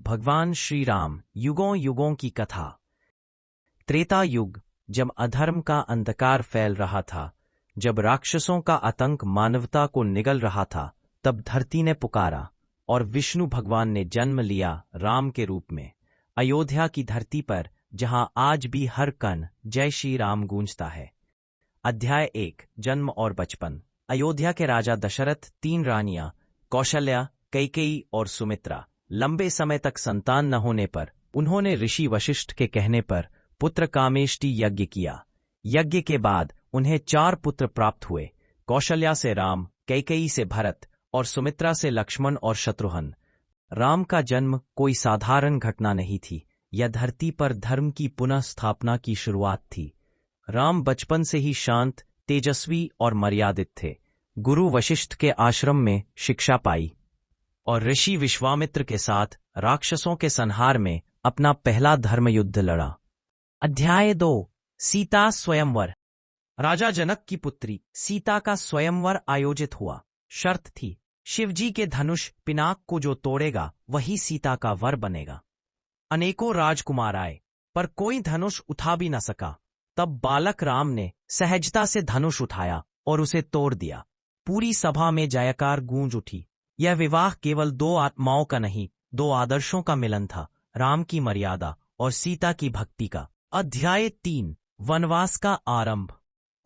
भगवान श्री राम युगों युगों की कथा। त्रेता युग, जब अधर्म का अंधकार फैल रहा था, जब राक्षसों का आतंक मानवता को निगल रहा था, तब धरती ने पुकारा और विष्णु भगवान ने जन्म लिया राम के रूप में, अयोध्या की धरती पर, जहां आज भी हर कण जय श्री राम गूंजता है। अध्याय 1, जन्म और बचपन। अयोध्या के राजा दशरथ, 3 रानियां कौशल्या, कैकेयी और सुमित्रा, लंबे समय तक संतान न होने पर उन्होंने ऋषि वशिष्ठ के कहने पर पुत्र कामेष्टि यज्ञ किया। यज्ञ के बाद उन्हें 4 पुत्र प्राप्त हुए, कौशल्या से राम, कैकेयी से भरत और सुमित्रा से लक्ष्मण और शत्रुघ्न। राम का जन्म कोई साधारण घटना नहीं थी, यह धरती पर धर्म की पुनः स्थापना की शुरुआत थी। राम बचपन से ही शांत, तेजस्वी और मर्यादित थे। गुरु वशिष्ठ के आश्रम में शिक्षा पाई और ऋषि विश्वामित्र के साथ राक्षसों के संहार में अपना पहला धर्म युद्ध लड़ा। अध्याय 2, सीता स्वयंवर। राजा जनक की पुत्री सीता का स्वयंवर आयोजित हुआ। शर्त थी, शिवजी के धनुष पिनाक को जो तोड़ेगा वही सीता का वर बनेगा। अनेकों राजकुमार आए, पर कोई धनुष उठा भी न सका। तब बालक राम ने सहजता से धनुष उठाया और उसे तोड़ दिया। पूरी सभा में जयकार गूंज उठी। यह विवाह केवल 2 आत्माओं का नहीं, 2 आदर्शों का मिलन था, राम की मर्यादा और सीता की भक्ति का। अध्याय 3, वनवास का आरंभ।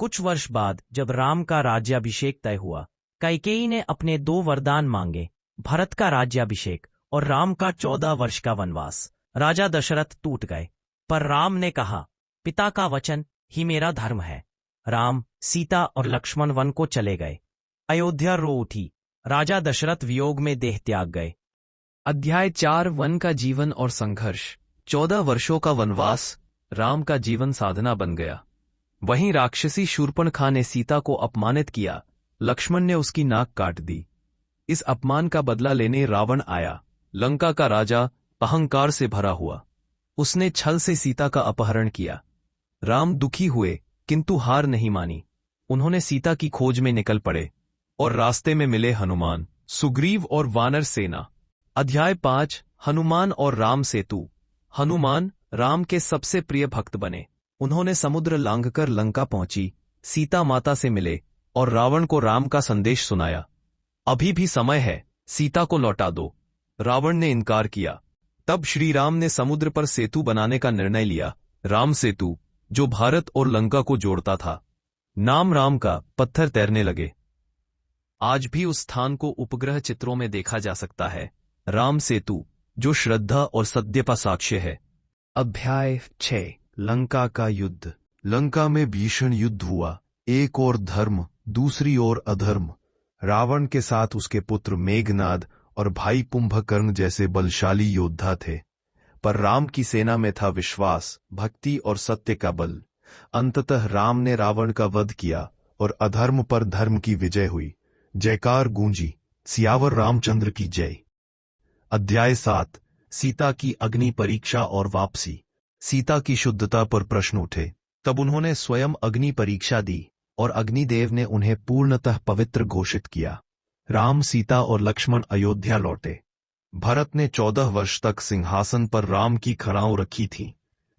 कुछ वर्ष बाद जब राम का राज्याभिषेक तय हुआ, कैकेयी ने अपने 2 वरदान मांगे, भरत का राज्याभिषेक और राम का 14 वर्ष का वनवास। राजा दशरथ टूट गए, पर राम ने कहा, पिता का वचन ही मेरा धर्म है। राम, सीता और लक्ष्मण वन को चले गए। अयोध्या रो उठी। राजा दशरथ वियोग में देह त्याग गए। अध्याय 4, वन का जीवन और संघर्ष। 14 वर्षों का वनवास राम का जीवन साधना बन गया। वहीं राक्षसी शूर्पणखा ने सीता को अपमानित किया। लक्ष्मण ने उसकी नाक काट दी। इस अपमान का बदला लेने रावण आया। लंका का राजा अहंकार से भरा हुआ, उसने छल से सीता का अपहरण किया। राम दुखी हुए, किंतु हार नहीं मानी। उन्होंने सीता की खोज में निकल पड़े और रास्ते में मिले हनुमान, सुग्रीव और वानर सेना। अध्याय 5, हनुमान और राम सेतु। हनुमान राम के सबसे प्रिय भक्त बने। उन्होंने समुद्र लांघकर लंका पहुंची, सीता माता से मिले और रावण को राम का संदेश सुनाया। अभी भी समय है, सीता को लौटा दो। रावण ने इनकार किया। तब श्री राम ने समुद्र पर सेतु बनाने का निर्णय लिया, राम सेतु, जो भारत और लंका को जोड़ता था। नाम राम का। पत्थर तैरने लगे। आज भी उस स्थान को उपग्रह चित्रों में देखा जा सकता है। राम सेतु, जो श्रद्धा और सत्य का साक्ष्य है। अध्याय 6, लंका का युद्ध। लंका में भीषण युद्ध हुआ। एक ओर धर्म, दूसरी ओर अधर्म। रावण के साथ उसके पुत्र मेघनाद और भाई कुंभकर्ण जैसे बलशाली योद्धा थे, पर राम की सेना में था विश्वास, भक्ति और सत्य का बल। अंततः राम ने रावण का वध किया और अधर्म पर धर्म की विजय हुई। जयकार गूंजी, सियावर रामचंद्र की जय। अध्याय 7, सीता की अग्नि परीक्षा और वापसी। सीता की शुद्धता पर प्रश्न उठे। तब उन्होंने स्वयं अग्नि परीक्षा दी और अग्निदेव ने उन्हें पूर्णतः पवित्र घोषित किया। राम, सीता और लक्ष्मण अयोध्या लौटे। भरत ने 14 वर्ष तक सिंहासन पर राम की खड़ाऊ रखी थी।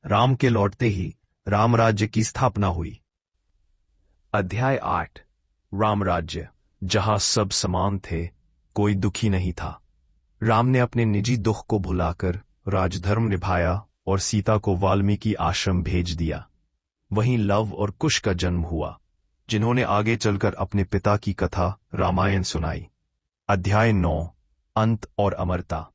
राम के लौटते ही राम राज्य की स्थापना हुई। अध्याय 8, राम राज्य। जहां सब समान थे, कोई दुखी नहीं था। राम ने अपने निजी दुख को भुलाकर राजधर्म निभाया और सीता को वाल्मीकि आश्रम भेज दिया। वहीं लव और कुश का जन्म हुआ, जिन्होंने आगे चलकर अपने पिता की कथा रामायण सुनाई। अध्याय 9, अंत और अमरता।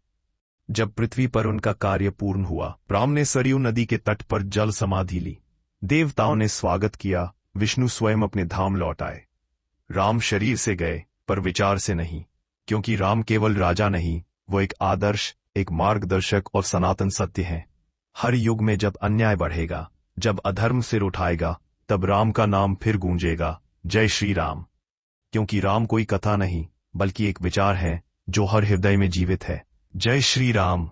जब पृथ्वी पर उनका कार्य पूर्ण हुआ, राम ने सरयू नदी के तट पर जल समाधि ली। देवताओं ने स्वागत किया। विष्णु स्वयं अपने धाम लौट आए। राम शरीर से गए, पर विचार से नहीं, क्योंकि राम केवल राजा नहीं, वो एक आदर्श, एक मार्गदर्शक और सनातन सत्य है। हर युग में जब अन्याय बढ़ेगा, जब अधर्म सिर उठाएगा, तब राम का नाम फिर गूंजेगा, जय श्री राम। क्योंकि राम कोई कथा नहीं, बल्कि एक विचार है जो हर हृदय में जीवित है। जय श्री राम।